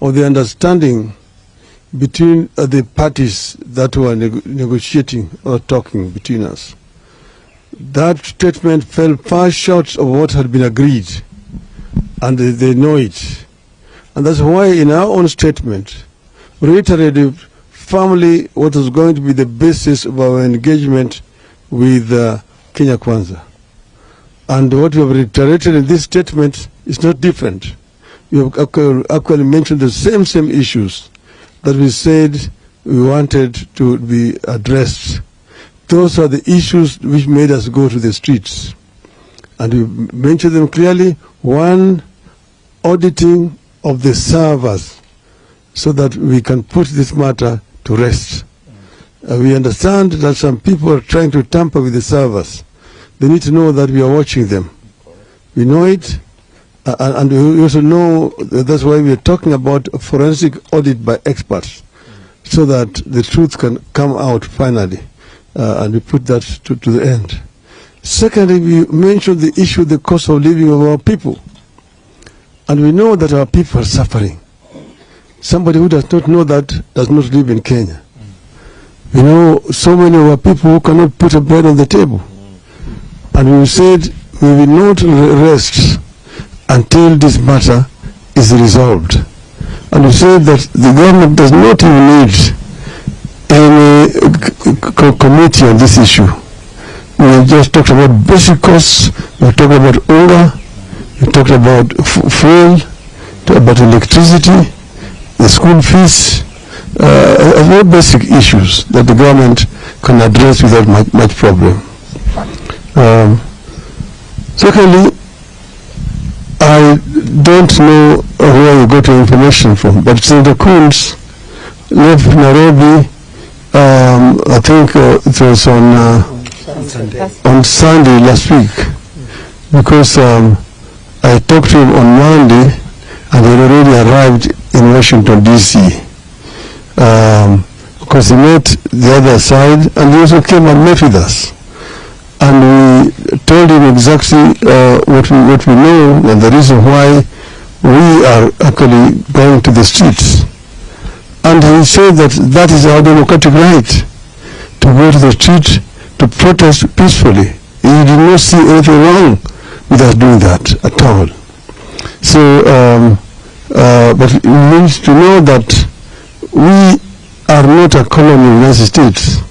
of the understanding between the parties that were negotiating or talking between us. That statement fell far short of what had been agreed, and they know it. And that's why in our own statement, we reiterated firmly what was going to be the basis of our engagement with Kenya Kwanza. And what we have reiterated in this statement is not different. We have actually mentioned the same issues that we said we wanted to be addressed. Those are the issues which made us go to the streets. And we mentioned them clearly. One, auditing of the servers so that we can put this matter to rest. We understand that some people are trying to tamper with the servers. They need to know that we are watching them. We know it, and we also know that's why we are talking about a forensic audit by experts, so that the truth can come out finally, and we put that to the end. Secondly, we mentioned the issue of the cost of living of our people. And we know that our people are suffering. Somebody who does not know that does not live in Kenya. We know so many of our people who cannot put a bread on the table. And we said we will not rest until this matter is resolved. And we said that the government does not even need any committee on this issue. We have just talked about basic costs, we have talked about hunger, we talked about fuel, about electricity, the school fees, very basic issues that the government can address without much problem. Secondly, I don't know where you got your information from, but Senator Coons left Nairobi, I think it was on Sunday last week, because I talked to him on Monday and he had already arrived in Washington, D.C. Because he met the other side and he also came and met with us. And we told him exactly what we know and the reason why we are actually going to the streets. And he said that is our democratic right to go to the street to protest peacefully. He did not see anything wrong with us doing that at all. So, but he needs to know that we are not a colony of the United States.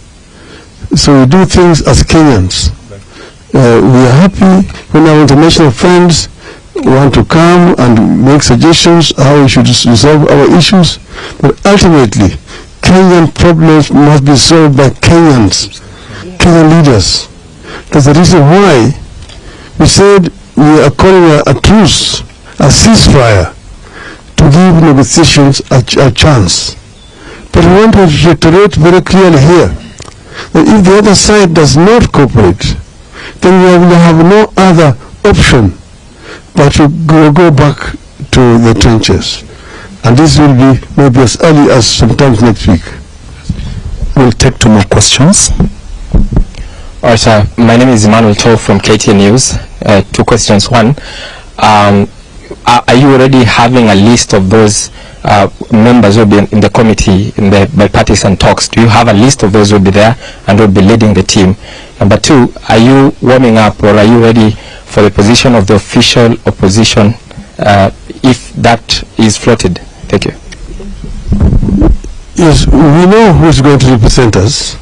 So we do things as Kenyans. We are happy when our international friends want to come and make suggestions how we should resolve our issues. But ultimately, Kenyan problems must be solved by Kenyans, Kenyan leaders. That's the reason why we said we are calling a truce, a ceasefire, to give negotiations a chance. But we want to reiterate very clearly here that if the other side does not cooperate, then we will have no other option but to go back to the trenches. And this will be maybe as early as sometimes next week. We'll take 2 more questions. All right, sir. My name is Emmanuel Toh from KTN News. 2 questions. One, are you already having a list of those members who will be in the committee in the bipartisan talks? Do you have a list of those who will be there and will be leading the team? Number 2, are you warming up or are you ready for the position of the official opposition if that is floated? Thank you. Yes, we know who is going to represent us.